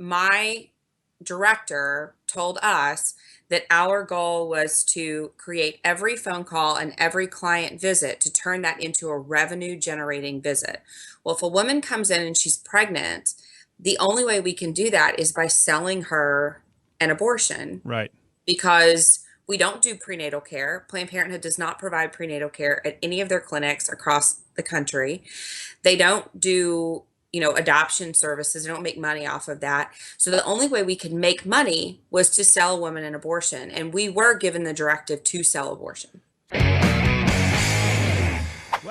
my director told us that our goal was to create every phone call and every client visit to turn that into a revenue generating visit. Well, if a woman comes in and she's pregnant, the only way we can do that is by selling her an abortion Right. because we don't do prenatal care. Planned Parenthood does not provide prenatal care at any of their clinics across the country. They don't do, adoption services. They don't make money off of that. So the only way we could make money was to sell a woman an abortion. And we were given the directive to sell abortion. Glad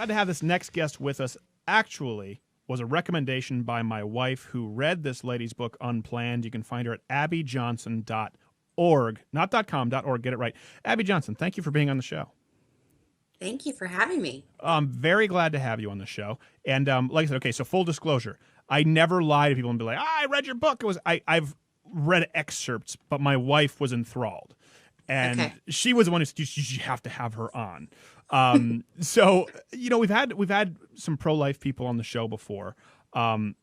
to have this next guest with us. Actually, was a recommendation by my wife who read this lady's book, Unplanned. You can find her at abbyjohnson.org, not .com, .org, get it right. Abby Johnson, thank you for being on the show. Thank you for having me. I'm very glad to have you on the show. And like I said, okay, so full disclosure, I never lie to people and be like, I read your book. I've read excerpts, but my wife was enthralled. And she was the one who said, you have to have her on. So, we've had some pro-life people on the show before. And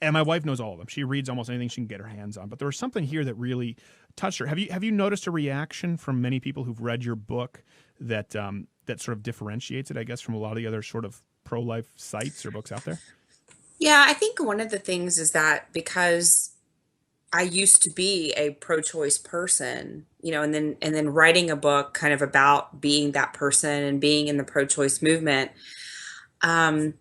my wife knows all of them. She reads almost anything she can get her hands on. But there was something here that really touched her. Have you noticed a reaction from many people who've read your book that that sort of differentiates it, I guess, from a lot of the other sort of pro-life sites or books out there? Yeah, I think one of the things is that because I used to be a pro-choice person, and then writing a book kind of about being that person and being in the pro-choice movement. Um,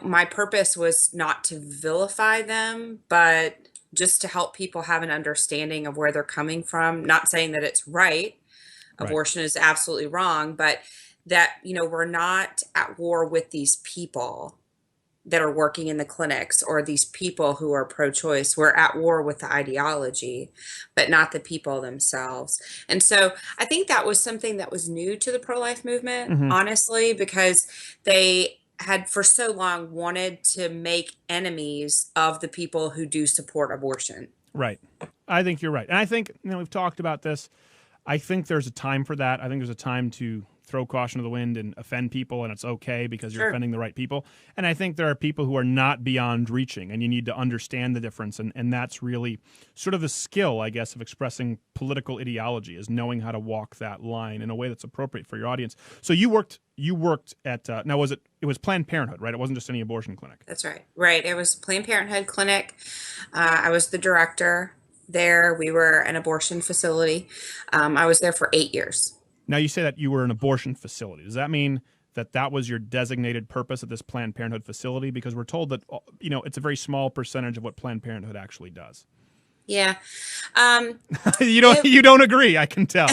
my purpose was not to vilify them, but just to help people have an understanding of where they're coming from. Not saying that it's right. Right. Abortion is absolutely wrong, but that, we're not at war with these people that are working in the clinics or these people who are pro-choice. We're at war with the ideology, but not the people themselves. And so I think that was something that was new to the pro-life movement, Mm-hmm. honestly, because they had for so long wanted to make enemies of the people who do support abortion. Right. I think you're right. And I think, we've talked about this. I think there's a time for that. I think there's a time to throw caution to the wind and offend people, and it's okay because you're Sure. offending the right people. And I think there are people who are not beyond reaching, and you need to understand the difference. And that's really sort of the skill, I guess, of expressing political ideology, is knowing how to walk that line in a way that's appropriate for your audience. So you worked at now it was Planned Parenthood, right? It wasn't just any abortion clinic. That's right. Right. It was Planned Parenthood clinic. I was the director there. We were an abortion facility. I was there for 8 years. Now, you say that you were an abortion facility. Does that mean that was your designated purpose at this Planned Parenthood facility? Because we're told that, it's a very small percentage of what Planned Parenthood actually does. Yeah. Um, You don't agree, I can tell.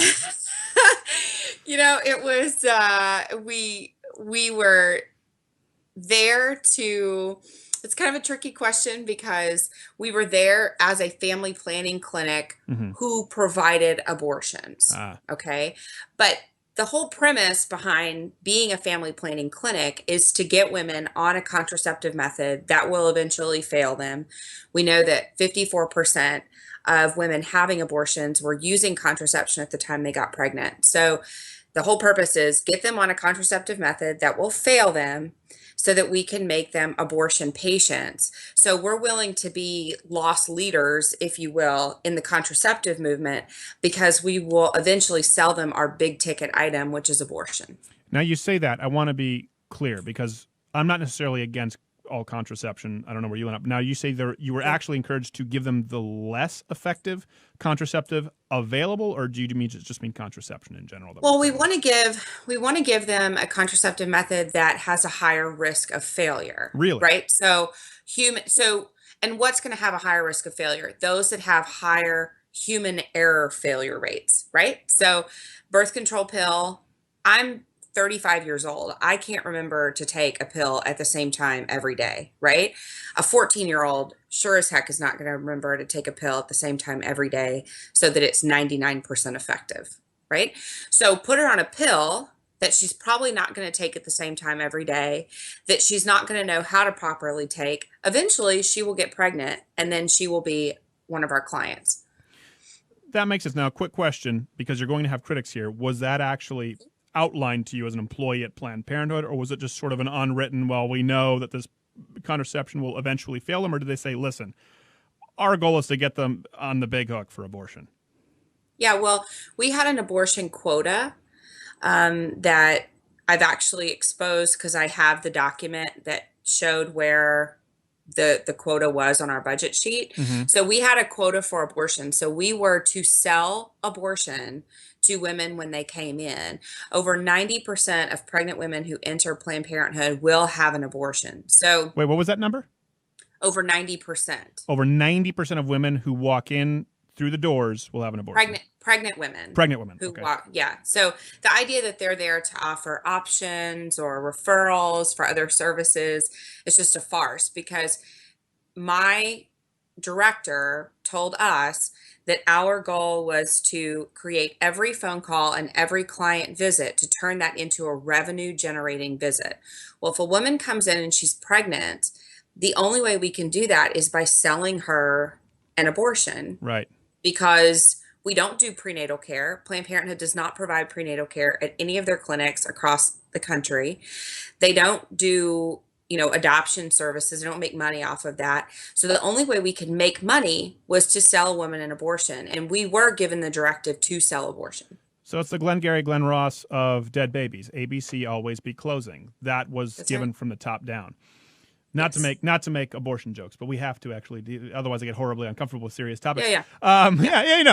it was, we were there to, it's kind of a tricky question because we were there as a family planning clinic Mm-hmm. who provided abortions. Okay. But the whole premise behind being a family planning clinic is to get women on a contraceptive method that will eventually fail them. We know that 54% of women having abortions were using contraception at the time they got pregnant. So the whole purpose is get them on a contraceptive method that will fail them so that we can make them abortion patients. So we're willing to be lost leaders, if you will, in the contraceptive movement because we will eventually sell them our big ticket item, which is abortion. Now, you say that. I want to be clear because I'm not necessarily against all contraception. I don't know where you went up. Now, you say you were actually encouraged to give them the less effective contraceptive available, or do you just mean contraception in general? Well, we want to give them a contraceptive method that has a higher risk of failure. Really? Right? And what's going to have a higher risk of failure? Those that have higher human error failure rates, right? So birth control pill, I'm 35 years old. I can't remember to take a pill at the same time every day, right? A 14-year-old sure as heck is not going to remember to take a pill at the same time every day so that it's 99% effective, right? So put her on a pill that she's probably not going to take at the same time every day, that she's not going to know how to properly take. Eventually, she will get pregnant, and then she will be one of our clients. That makes sense. Now, a quick question, because you're going to have critics here. Was that actually outlined to you as an employee at Planned Parenthood, or was it just sort of an unwritten, well, we know that this contraception will eventually fail them, or did they say, listen, our goal is to get them on the big hook for abortion. Yeah, well, we had an abortion quota that I've actually exposed because I have the document that showed where the quota was on our budget sheet. Mm-hmm. So we had a quota for abortion. So we were to sell abortion to women when they came in. Over 90% of pregnant women who enter Planned Parenthood will have an abortion. So Wait, what was that number? over 90%. Over 90% of women who walk in through the doors will have an abortion. Pregnant women. Pregnant women. Who Okay. walk, yeah. So the idea that they're there to offer options or referrals for other services is just a farce, because my director told us that our goal was to create every phone call and every client visit to turn that into a revenue generating visit. Well, if a woman comes in and she's pregnant, the only way we can do that is by selling her an abortion. Right. Because we don't do prenatal care. Planned Parenthood does not provide prenatal care at any of their clinics across the country. They don't do, adoption services. They don't make money off of that. So the only way we could make money was to sell a woman an abortion. And we were given the directive to sell abortion. So it's the Glengarry Glen Ross of dead babies. ABC always be closing. That was That's given right. from the top down. Not to make abortion jokes, but we have to actually. Otherwise, I get horribly uncomfortable with serious topics. Yeah.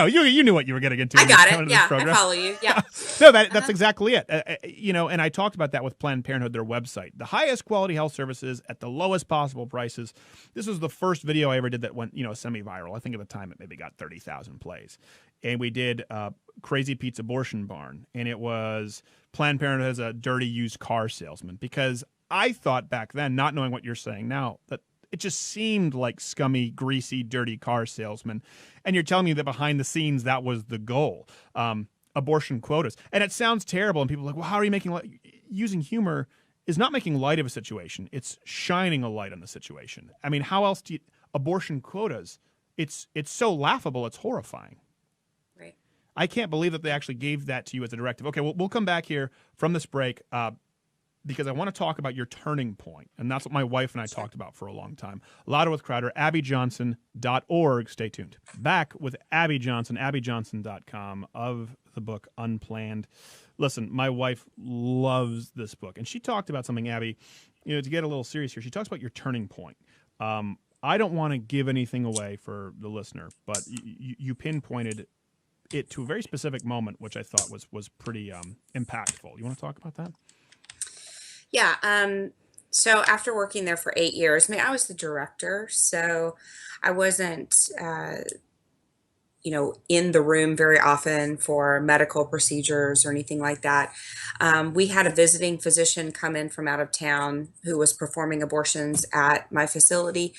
You knew what you were getting into. I got it. This Yeah, program. I follow you. Yeah. No, that's exactly it. And I talked about that with Planned Parenthood, their website. The highest quality health services at the lowest possible prices. This was the first video I ever did that went, semi-viral. I think at the time it maybe got 30,000 plays. And we did Crazy Pete's Abortion Barn. And it was Planned Parenthood as a dirty used car salesman. Because I thought back then, not knowing what you're saying now, that it just seemed like scummy, greasy, dirty car salesman. And you're telling me that behind the scenes, that was the goal. Abortion quotas. And it sounds terrible. And people are like, well, how are you making light? Using humor is not making light of a situation. It's shining a light on the situation. I mean, how else do you, abortion quotas? It's so laughable. It's horrifying. Right. I can't believe that they actually gave that to you as a directive. Okay, we'll come back here from this break. Because I want to talk about your turning point. And that's what my wife and I talked about for a long time. Louder with Crowder, abbyjohnson.org. Stay tuned. Back with Abby Johnson, abbyjohnson.com, of the book Unplanned. Listen, my wife loves this book. And she talked about something, Abby, to get a little serious here. She talks about your turning point. I don't want to give anything away for the listener, but you pinpointed it to a very specific moment, which I thought was pretty impactful. You want to talk about that? Yeah. So after working there for 8 years, I was the director, so I wasn't, in the room very often for medical procedures or anything like that. We had a visiting physician come in from out of town who was performing abortions at my facility.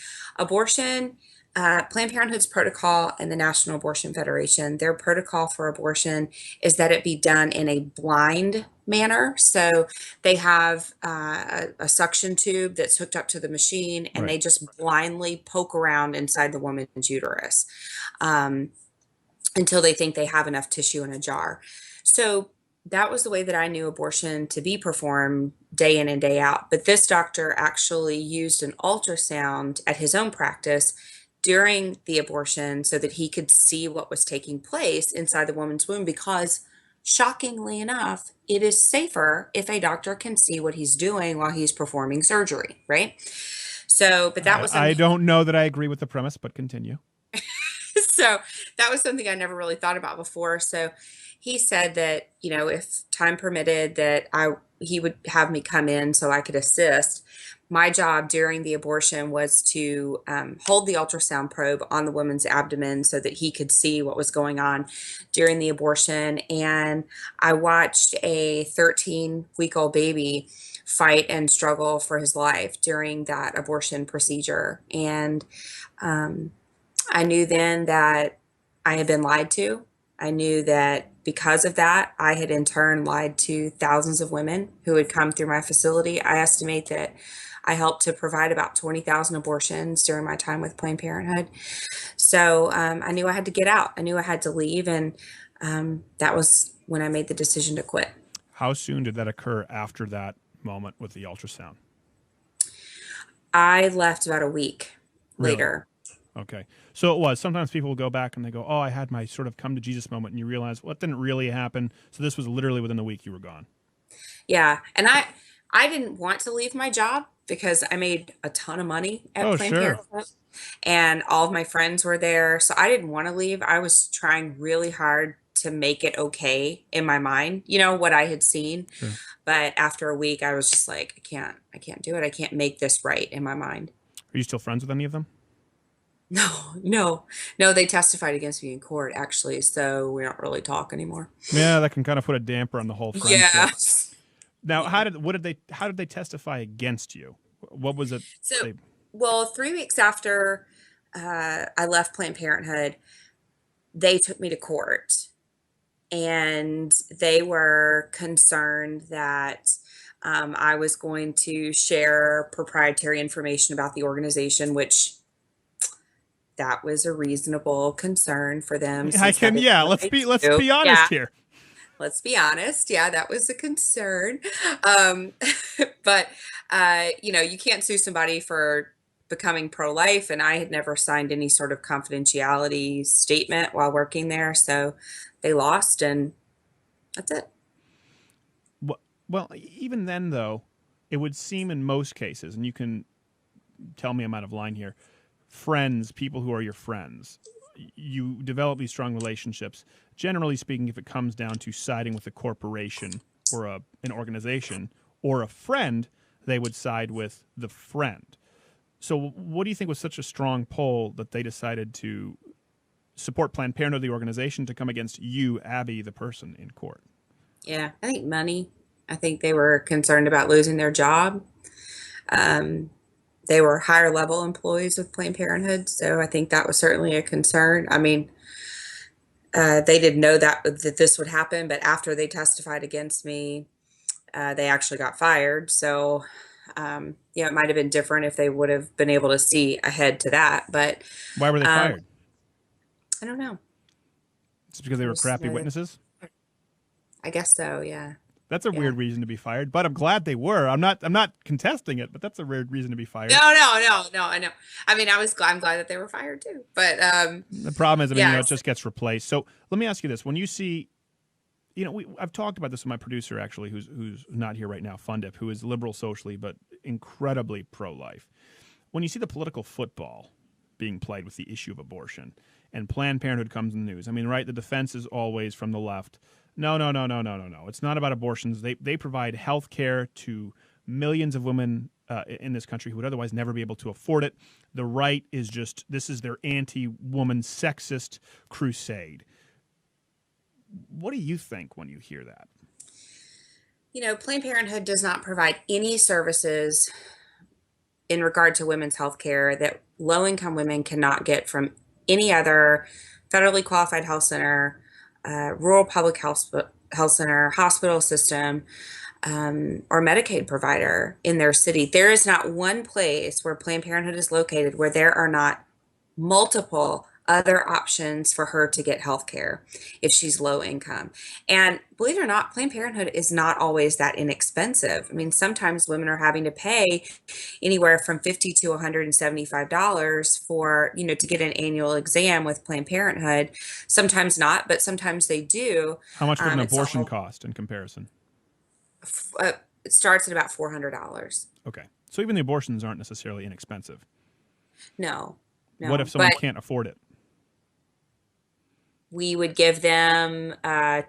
Planned Parenthood's protocol and the National Abortion Federation, their protocol for abortion is that it be done in a blind manner. So they have a suction tube that's hooked up to the machine, and Right. they just blindly poke around inside the woman's uterus until they think they have enough tissue in a jar. So that was the way that I knew abortion to be performed day in and day out. But this doctor actually used an ultrasound at his own practice during the abortion so that he could see what was taking place inside the woman's womb, because shockingly enough, it is safer if a doctor can see what he's doing while he's performing surgery, right? So, but that was I don't know that I agree with the premise, but continue. so that was something I never really thought about before. So he said that, if time permitted, that he would have me come in so I could assist. My job during the abortion was to hold the ultrasound probe on the woman's abdomen so that he could see what was going on during the abortion. And I watched a 13-week-old baby fight and struggle for his life during that abortion procedure. And I knew then that I had been lied to. I knew that because of that, I had in turn lied to thousands of women who had come through my facility. I estimate that I helped to provide about 20,000 abortions during my time with Planned Parenthood. So I knew I had to get out. I knew I had to leave. And that was when I made the decision to quit. How soon did that occur after that moment with the ultrasound? I left about a week Really? later. Okay. So it was. Sometimes people will go back and they go, oh, I had my sort of come to Jesus moment, and you realize, well, it didn't really happen. So this was literally within the week you were gone. Yeah. And I didn't want to leave my job because I made a ton of money at Oh, Planned sure. Parenthood and all of my friends were there. So I didn't want to leave. I was trying really hard to make it okay in my mind, what I had seen. Sure. But after a week, I was just like, I can't do it. I can't make this right in my mind. Are you still friends with any of them? No, no, no, they testified against me in court, actually. So we don't really talk anymore. Yeah, that can kind of put a damper on the whole friendship. Yeah. Now, Yeah. how did they testify against you? What was it? So, They, well, 3 weeks after I left Planned Parenthood, they took me to court and they were concerned that I was going to share proprietary information about the organization, which that was a reasonable concern for them I since that can, is yeah. what Let's I do. be honest Yeah, here. let's be honest. Yeah, that was a concern. Um, but you can't sue somebody for becoming pro-life, and I had never signed any sort of confidentiality statement while working there, so they lost, and that's it. Well, even then, though, it would seem in most cases, and you can tell me I'm out of line here. Friends, people who are your friends, you develop these strong relationships. Generally speaking, if it comes down to siding with a corporation or an organization or a friend, they would side with the friend. So, what do you think was such a strong pull that they decided to support Planned Parenthood, the organization, to come against you, Abby, the person, in court? Yeah, I think money. I think they were concerned about losing their job. Um, they were higher level employees with Planned Parenthood, so I think that was certainly a concern. I mean, they didn't know that this would happen, but after they testified against me, they actually got fired. So, it might have been different if they would have been able to see ahead to that. But Why were they um, fired? I don't know. It's because they were Just crappy know that- witnesses? I guess so. Yeah. That's a Yeah. weird reason to be fired, but I'm glad they were. I'm not contesting it, but that's a weird reason to be fired. No, no, no, no. I know. I mean, I'm glad that they were fired too. But The problem is, I mean, yeah. it just gets replaced. So let me ask you this: when you see, I've talked about this with my producer actually, who's not here right now, Fundip, who is liberal socially but incredibly pro-life. When you see the political football being played with the issue of abortion, and Planned Parenthood comes in the news, I mean, right? The defense is always from the left. No, no, no, no, no, no, no. It's not about abortions. They provide health care to millions of women in this country who would otherwise never be able to afford it. The right is this is their anti-woman sexist crusade. What do you think when you hear that? Planned Parenthood does not provide any services in regard to women's health care that low-income women cannot get from any other federally qualified health center, rural public health center, hospital system, or Medicaid provider in their city. There is not one place where Planned Parenthood is located where there are not multiple other options for her to get health care if she's low income. And believe it or not, Planned Parenthood is not always that inexpensive. I mean, sometimes women are having to pay anywhere from $50 to $175 for, to get an annual exam with Planned Parenthood. Sometimes not, but sometimes they do. How much would an It's abortion all, cost in comparison? it starts at about $400. Okay. So even the abortions aren't necessarily inexpensive. No, no. What if someone But can't afford it? we would give them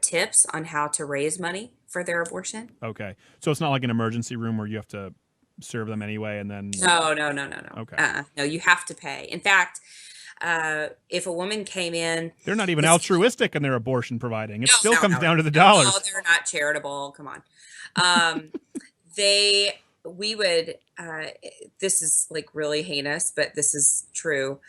tips on how to raise money for their abortion. Okay. So it's not like an emergency room where you have to serve them anyway and then. No, no, no, no, no. Okay. No, you have to pay. In fact, if a woman came in, They're not even this, altruistic in their abortion providing. It still no, comes no, down to the no, dollars. no, they're not charitable. Come on. We would, this is like really heinous, but this is true.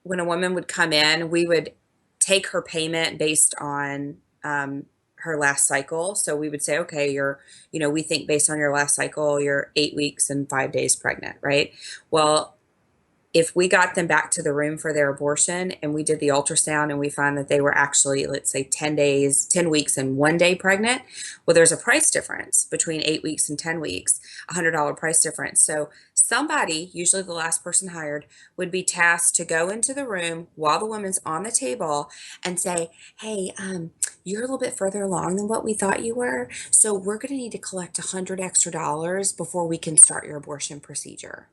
When a woman would come in, we would take her payment based on her last cycle. So we would say, okay, we think based on your last cycle, you're 8 weeks and 5 days pregnant, right? Well, if we got them back to the room for their abortion and we did the ultrasound and we found that they were actually, let's say 10 weeks and 1 day pregnant, well, there's a price difference between 8 weeks and 10 weeks, $100 price difference. So somebody, usually the last person hired, would be tasked to go into the room while the woman's on the table and say, "Hey, you're a little bit further along than what we thought you were, so we're going to need to collect $100 extra before we can start your abortion procedure."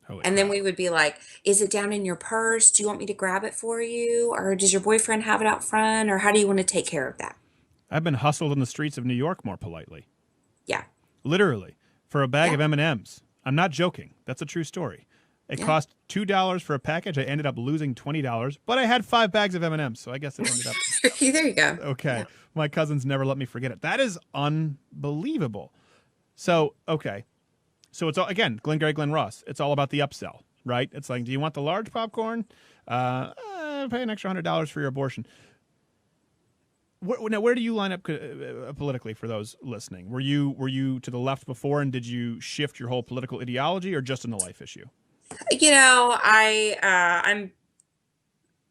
Holy And then crap. we would be like, "Is it down in your purse? Do you want me to grab it for you? Or does your boyfriend have it out front? Or how do you want to take care of that?" I've been hustled in the streets of New York more politely. Yeah. Literally. For a bag Yeah. of M&Ms. I'm not joking. That's a true story. It Yeah. cost $2 for a package. I ended up losing $20, but I had 5 bags of M&Ms, so I guess it ended up There you go. okay. Yeah. My cousins never let me forget it. That is unbelievable. So, okay. So it's all, again, Glengarry Glen Ross. It's all about the upsell, right? It's like, do you want the large popcorn? Pay an extra $100 for your abortion. Now, where do you line up politically for those listening? Were you to the left before, and did you shift your whole political ideology, or just in the life issue?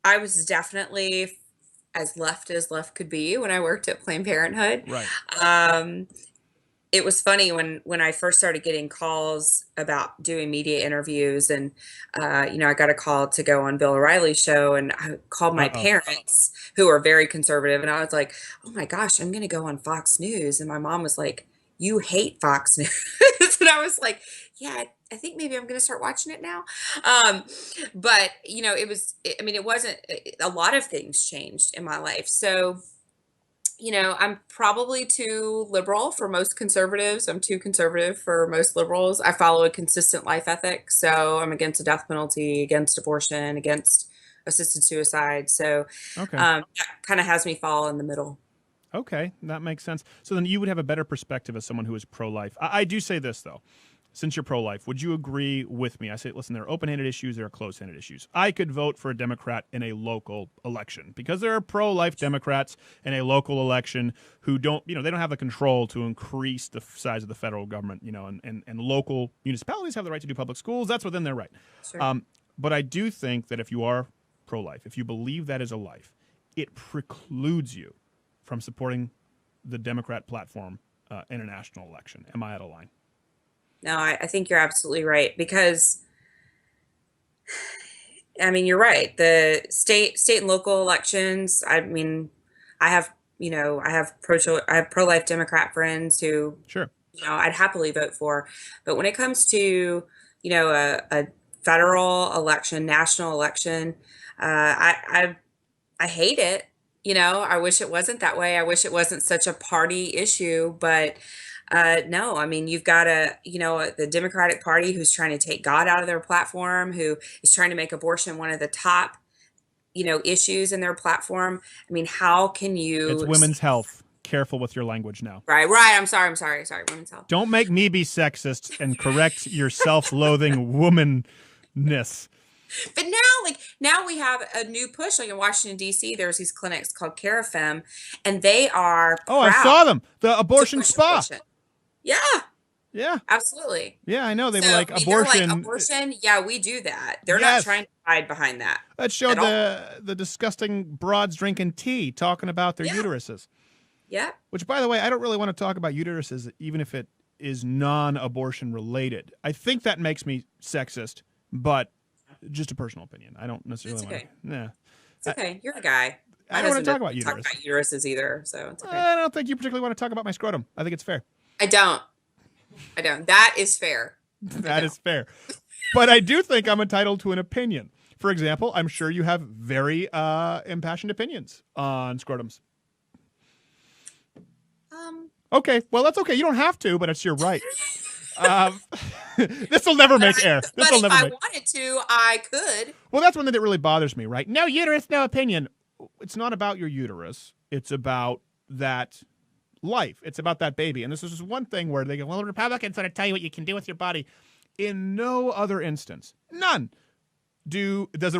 I was definitely as left could be when I worked at Planned Parenthood. Right. Um, it was funny when I first started getting calls about doing media interviews, and I got a call to go on Bill O'Reilly's show, and I called my Uh-oh. parents who are very conservative, and I was like, "Oh my gosh, I'm going to go on Fox News," and my mom was like, "You hate Fox News," and I was like, "Yeah, I think maybe I'm going to start watching it now." But it wasn't. A lot of things changed in my life, so. I'm probably too liberal for most conservatives. I'm too conservative for most liberals. I follow a consistent life ethic. So I'm against the death penalty, against abortion, against assisted suicide. So Okay. that kind of has me fall in the middle. Okay, that makes sense. So then you would have a better perspective as someone who is pro-life. I do say this, though. Since you're pro-life, would you agree with me? I say, listen, there are open-handed issues, there are closed-handed issues. I could vote for a Democrat in a local election because there are pro-life Democrats in a local election who don't, they don't have the control to increase the size of the federal government, and local municipalities have the right to do public schools. That's within their right. Sure. But I do think that if you are pro-life, if you believe that is a life, it precludes you from supporting the Democrat platform in a national election. Am I out of line? No, I think you're absolutely right because, you're right. The state and local elections. I have, I have pro-life Democrat friends who, Sure. I'd happily vote for. But when it comes to, a federal election, national election, I hate it. I wish it wasn't that way. I wish it wasn't such a party issue, but no, you've got the Democratic Party who's trying to take God out of their platform, who is trying to make abortion one of the top, issues in their platform. How can you? It's women's health. Careful with your language now. Right. I'm sorry. Women's health. Don't make me be sexist and correct your self-loathing womanness. But now we have a new push. Like in Washington D.C., there's these clinics called Carafem, and they are Oh, I saw them. The abortion spa. Abortion. Yeah. Yeah. Absolutely. Yeah, I know. They were like, they're abortion. like, abortion, yeah, we do that. They're Yes. not trying to hide behind that. That showed at the disgusting broads drinking tea, talking about their Yeah. uteruses. Yeah. Which, by the way, I don't really want to talk about uteruses, even if it is non-abortion related. I think that makes me sexist, but just a personal opinion. I don't necessarily It's okay. want to. Nah. It's okay. You're a guy. I don't want to talk about Talk uterus. about uteruses either, so it's okay. I don't think you particularly want to talk about my scrotum. I think it's fair. I don't. That is fair. That is fair. But I do think I'm entitled to an opinion. For example, I'm sure you have very impassioned opinions on scrotums. Okay, well, that's okay. You don't have to, but it's your right. This will never make air. This will But never if I make. wanted to, I could. Well, that's one thing that really bothers me, right? No uterus, no opinion. It's not about your uterus. It's about that life. It's about that baby. And this is one thing where they go, well, Republicans want to tell you what you can do with your body. In no other instance, none, does the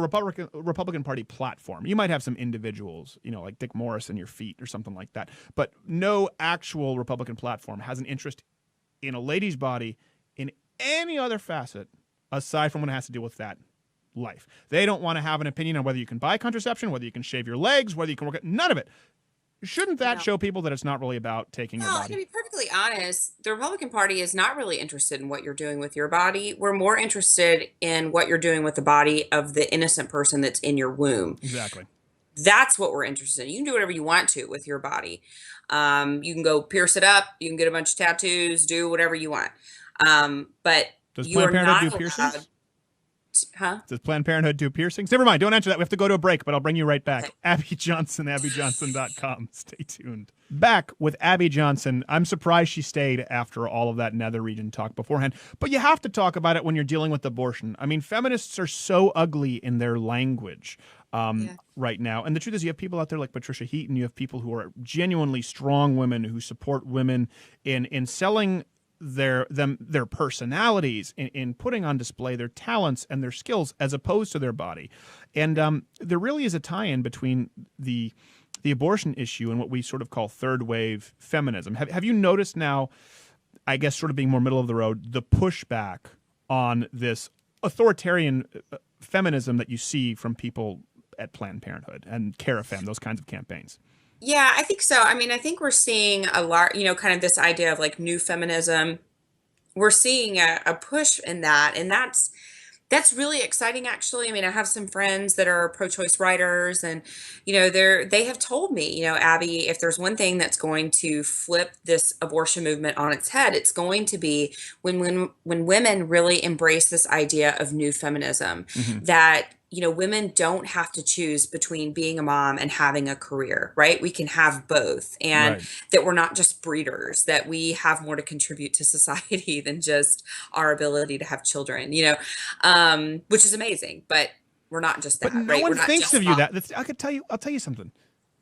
Republican Party platform. You might have some individuals, like Dick Morris in your feet or something like that, but no actual Republican platform has an interest in a lady's body in any other facet aside from when it has to do with that life. They don't want to have an opinion on whether you can buy contraception, whether you can shave your legs, whether you can work it. None of it. Shouldn't You that know, show people that it's not really about taking your well, to body? be perfectly honest, the Republican Party is not really interested in what you're doing with your body. We're more interested in what you're doing with the body of the innocent person that's in your womb. Exactly. That's what we're interested in. You can do whatever you want to with your body. You can go pierce it up. You can get a bunch of tattoos, do whatever you want. But Does you Planned are Parenthood not do allowed, piercings? huh? Does Planned Parenthood do piercings? Never mind. Don't answer that. We have to go to a break, but I'll bring you right back. Okay. Abby Johnson, abbyjohnson.com. Stay tuned. Back with Abby Johnson. I'm surprised she stayed after all of that nether region talk beforehand, but you have to talk about it when you're dealing with abortion. I mean, feminists are so ugly in their language Yeah. right now. And the truth is, you have people out there like Patricia Heaton. You have people who are genuinely strong women who support women in selling their personalities, in putting on display their talents and their skills as opposed to their body. And there really is a tie-in between the abortion issue and what we sort of call third wave feminism. Have you noticed now, I guess sort of being more middle of the road, the pushback on this authoritarian feminism that you see from people at Planned Parenthood and CareFem, those kinds of campaigns? Yeah, I think so. I mean, I think we're seeing a lot, kind of this idea of like new feminism. We're seeing a push in that, and that's really exciting actually. I mean, I have some friends that are pro-choice writers, and they have told me, Abby, if there's one thing that's going to flip this abortion movement on its head, it's going to be when women really embrace this idea of new feminism, Mm-hmm. that women don't have to choose between being a mom and having a career, right? We can have both, and Right. that we're not just breeders, that we have more to contribute to society than just our ability to have children, which is amazing. But we're not just But that, no right? We're one not thinks of just you mom. that. I'll tell you something.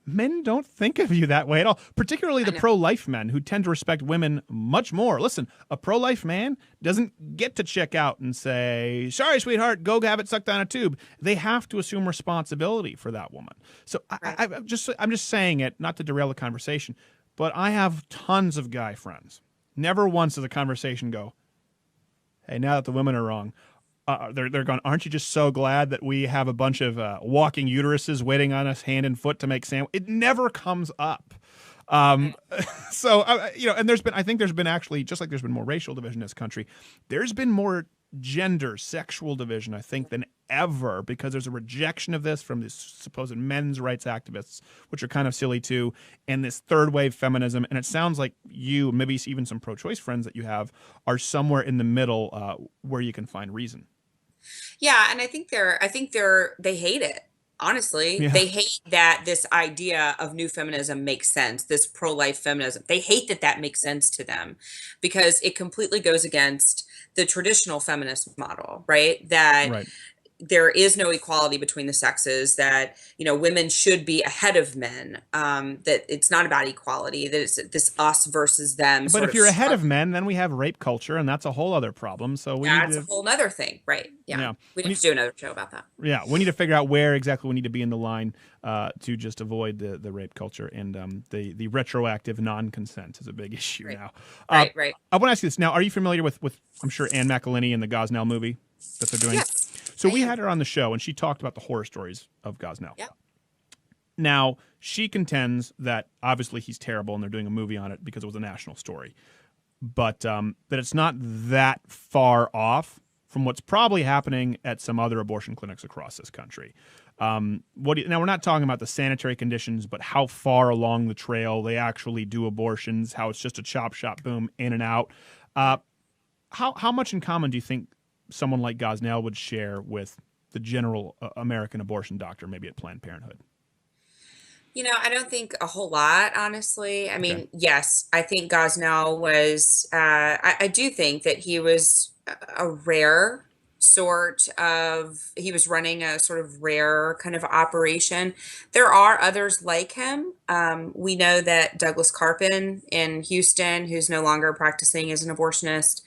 Men don't think of you that way at all, particularly I the know. pro-life men who tend to respect women much more. Listen, a pro-life man doesn't get to check out and say, sorry, sweetheart, go have it sucked down a tube. They have to assume responsibility for that woman. So Right. I'm just saying it, not to derail the conversation, but I have tons of guy friends. Never once does a conversation go, hey, now that the women are wrong, they're going, aren't you just so glad that we have a bunch of walking uteruses waiting on us hand and foot to make sandwich? It never comes up. So, and I think there's been actually, just like there's been more racial division in this country, there's been more gender, sexual division, I think, than ever, because there's a rejection of this from these supposed men's rights activists, which are kind of silly too, and this third wave feminism. And it sounds like you, maybe even some pro-choice friends that you have, are somewhere in the middle where you can find reason. Yeah, and they hate it. Honestly, Yeah. they hate that this idea of new feminism makes sense, this pro-life feminism. They hate that that makes sense to them because it completely goes against the traditional feminist model, right? That Right. there is no equality between the sexes, that women should be ahead of men, that it's not about equality, that it's this us versus them But sort if of you're ahead of struggle. men, then we have rape culture, and that's a whole other problem. So we need That's a to, whole nother thing, right? Yeah, yeah, we we need need, to do another show about that. yeah, we need to figure out where exactly we need to be in the line to just avoid the rape culture, and the retroactive non-consent is a big issue Right. now. Right. I want to ask you this now: are you familiar with I'm sure Anne McElhinney and the Gosnell movie that they're doing? Yes, So I we am. had her on the show, and she talked about the horror stories of Gosnell. Yep. Now, she contends that obviously he's terrible and they're doing a movie on it because it was a national story, but that it's not that far off from what's probably happening at some other abortion clinics across this country. Now, we're not talking about the sanitary conditions, but how far along the trail they actually do abortions, how it's just a chop, shop, boom, in and out. How much in common do you think someone like Gosnell would share with the general American abortion doctor, maybe at Planned Parenthood? I don't think a whole lot, honestly. I Okay. mean, yes, I think Gosnell was, I do think that he was a rare he was running a sort of rare kind of operation. There are others like him. We know that Douglas Carpin in Houston, who's no longer practicing as an abortionist,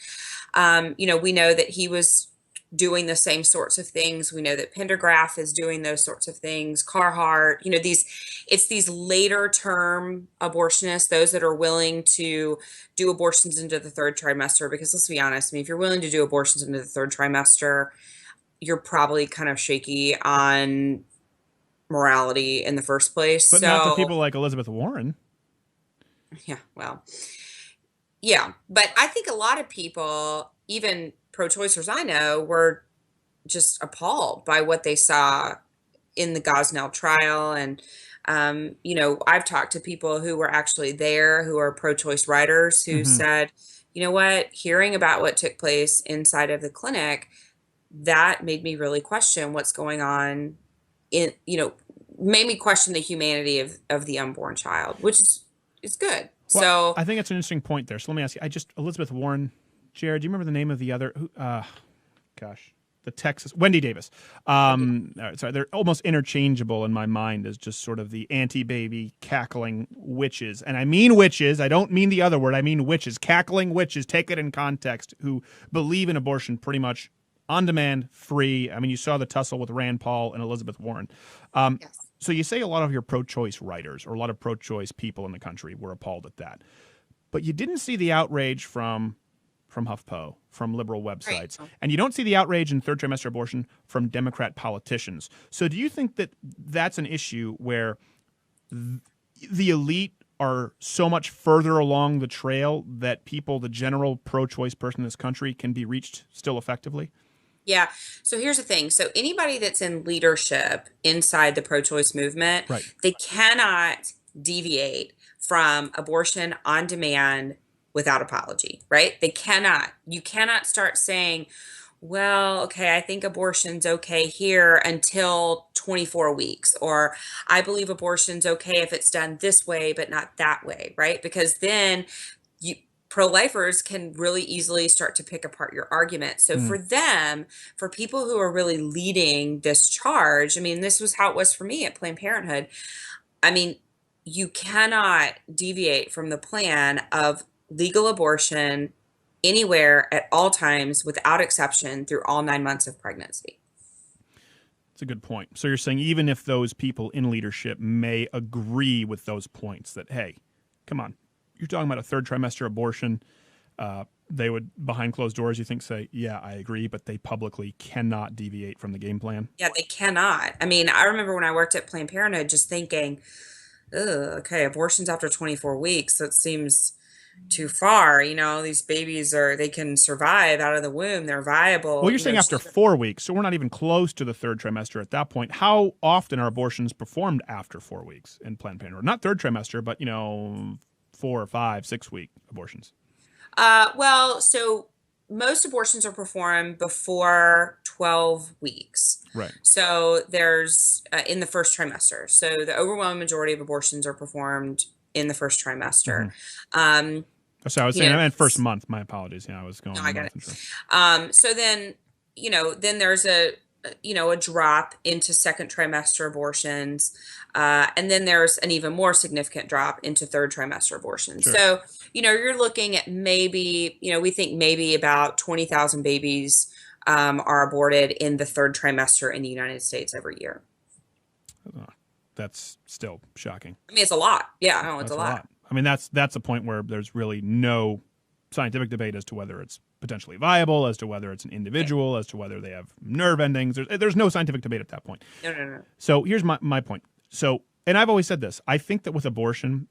we know that he was doing the same sorts of things. We know that Pendergraph is doing those sorts of things. Carhart, it's these later term abortionists, those that are willing to do abortions into the third trimester. Because let's be honest, I mean, if you're willing to do abortions into the third trimester, you're probably kind of shaky on morality in the first place. But not to So, people like Elizabeth Warren. yeah, well, yeah. But I think a lot of people, even pro-choicers I know, were just appalled by what they saw in the Gosnell trial. And, I've talked to people who were actually there, who are pro-choice writers, who Mm-hmm. said, you know what, hearing about what took place inside of the clinic, that made me really question what's going on in, made me question the humanity of the unborn child, which is good. Well, So I think it's an interesting point there. So let me ask you. Elizabeth Warren, Jared. Do you remember the name of the other? Gosh, the Texas Wendy Davis. Sorry, they're almost interchangeable in my mind as just sort of the anti-baby cackling witches, and I mean witches. I don't mean the other word. I mean witches, cackling witches. Take it in context. Who believe in abortion pretty much on demand, free. I mean, you saw the tussle with Rand Paul and Elizabeth Warren. yes. So you say a lot of your pro-choice writers or a lot of pro-choice people in the country were appalled at that, but you didn't see the outrage from HuffPo, from liberal websites, Right. and you don't see the outrage in third trimester abortion from Democrat politicians. So do you think that that's an issue where the elite are so much further along the trail that people, the general pro-choice person in this country, can be reached still effectively? Yeah. So here's the thing. So anybody that's in leadership inside the pro-choice movement, Right. they cannot deviate from abortion on demand without apology, right? They cannot. You cannot start saying, well, okay, I think abortion's okay here until 24 weeks, or I believe abortion's okay if it's done this way, but not that way, right? Because then you pro-lifers can really easily start to pick apart your argument. So Mm. for them, for people who are really leading this charge, I mean, this was how it was for me at Planned Parenthood. I mean, you cannot deviate from the plan of legal abortion anywhere at all times without exception through all 9 months of pregnancy. That's a good point. So you're saying even if those people in leadership may agree with those points that, hey, come on, you're talking about a third trimester abortion, they would, behind closed doors, you think, say, yeah, I agree, but they publicly cannot deviate from the game plan? Yeah, they cannot. I mean, I remember when I worked at Planned Parenthood just thinking, ugh, okay, abortions after 24 weeks, that seems too far. These babies they can survive out of the womb. They're Well, viable. you're saying after 4 weeks, so we're not even close to the third trimester at that point. How often are abortions performed after 4 weeks in Planned Parenthood? Not third trimester, but, 4 or 5, 6 week abortions. Well, so most abortions are performed before 12 weeks. Right. So there's in the first trimester. So the overwhelming majority of abortions are performed in the first trimester. Mm-hmm. So I was saying, I meant first month. My apologies. Yeah, I was going. No, I got it. So then, then there's a drop into second trimester abortions. And then there's an even more significant drop into third trimester abortions. Sure. So, you're looking at maybe, we think maybe about 20,000 babies are aborted in the third trimester in the United States every year. That's still shocking. I mean, it's a lot. Yeah, no, it's a lot. I mean, that's a point where there's really no scientific debate as to whether it's potentially viable, as to whether it's an individual, as to whether they have nerve endings. There's no scientific debate at that point. No. So here's my point. So, and I've always said this, I think that with abortion,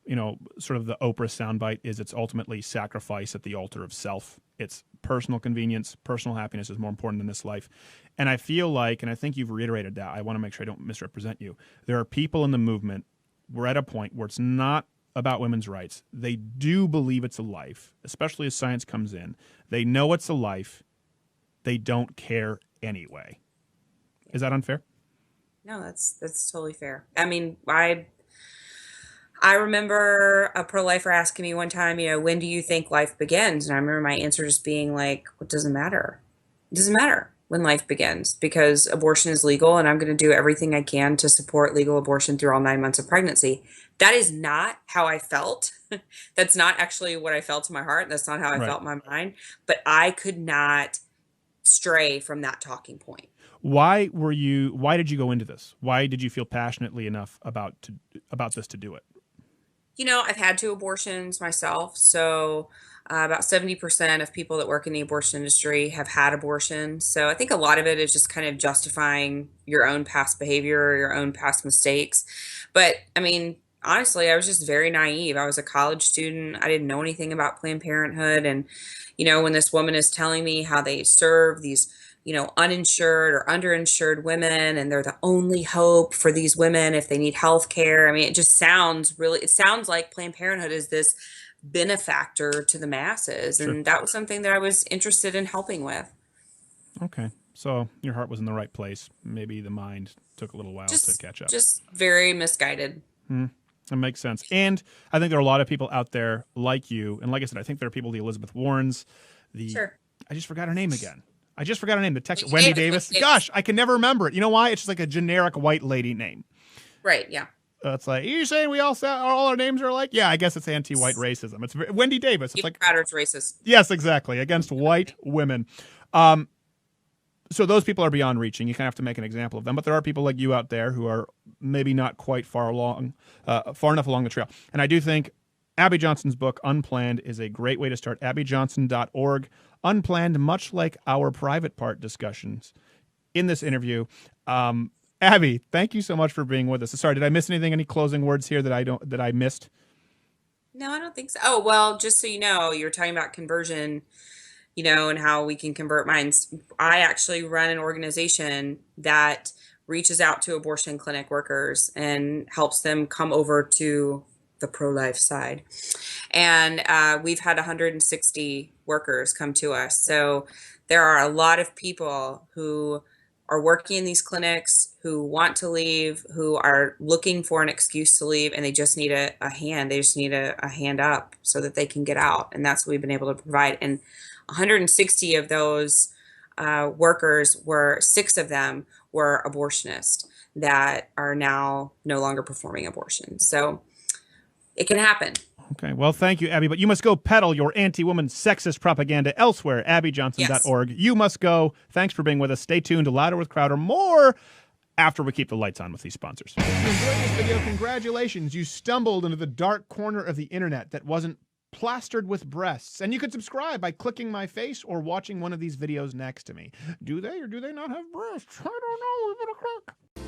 sort of the Oprah soundbite is it's ultimately sacrifice at the altar of self. It's personal convenience, personal happiness is more important than this life. And I feel like, and I think you've reiterated that, I want to make sure I don't misrepresent you. There are people in the movement, we're at a point where it's not about women's rights. They do believe it's a life, especially as science comes in. They know it's a life. They don't care anyway. Is that unfair? No, that's totally fair. I mean, I remember a pro-lifer asking me one time, when do you think life begins? And I remember my answer just being like, what doesn't matter? It doesn't matter when life begins because abortion is legal and I'm going to do everything I can to support legal abortion through all 9 months of pregnancy. That is not how I felt. That's not actually what I felt in my heart. That's not how I felt in my mind. But I could not stray from that talking point. Why did you go into this? Why did you feel passionately enough about this to do it? I've had 2 abortions myself. So About 70% of people that work in the abortion industry have had abortion. So I think a lot of it is just kind of justifying your own past behavior or your own past mistakes. But I mean, honestly, I was just very naive. I was a college student. I didn't know anything about Planned Parenthood. And, when this woman is telling me how they serve these, uninsured or underinsured women, and they're the only hope for these women if they need health care. I mean, it sounds like Planned Parenthood is this benefactor to the masses. Sure. And that was something that I was interested in helping with. Okay. So your heart was in the right place. Maybe the mind took a little while to catch up. Just very misguided. That makes sense. And I think there are a lot of people out there like you. And like I said, I think there are people, the Elizabeth Warrens, Sure. I just forgot her name again. The text, Wendy Davis. Gosh, I can never remember it. You know why? It's just like a generic white lady name. Right. Yeah. It's like, are you saying we all our names are alike? Yeah, I guess it's anti-white racism. It's Wendy Davis. It's like Crowder's racist. Yes, exactly. Against white women. So those people are beyond reaching. You kind of have to make an example of them. But there are people like you out there who are maybe not quite far enough along the trail. And I do think Abby Johnson's book, Unplanned, is a great way to start. AbbyJohnson.org. Unplanned, much like our private part discussions in this interview. Abby, thank you so much for being with us. Sorry, did I miss anything? Any closing words here that I missed? No, I don't think so. Oh, well, just so you know, you're talking about conversion, and how we can convert minds. I actually run an organization that reaches out to abortion clinic workers and helps them come over to the pro-life side. And we've had 160 workers come to us. So there are a lot of people who are working in these clinics, who want to leave, who are looking for an excuse to leave, and they just need a hand. They just need a hand up so that they can get out. And that's what we've been able to provide. And 160 of those workers, 6 of them were abortionists that are now no longer performing abortions. So it can happen. Okay. Well, thank you, Abby. But you must go peddle your anti-woman sexist propaganda elsewhere. AbbyJohnson.org. Yes. You must go. Thanks for being with us. Stay tuned to Louder with Crowder. More after we keep the lights on with these sponsors. If you enjoyed this video, congratulations. You stumbled into the dark corner of the internet that wasn't plastered with breasts. And you could subscribe by clicking my face or watching one of these videos next to me. Do they or do they not have breasts? I don't know. We better click.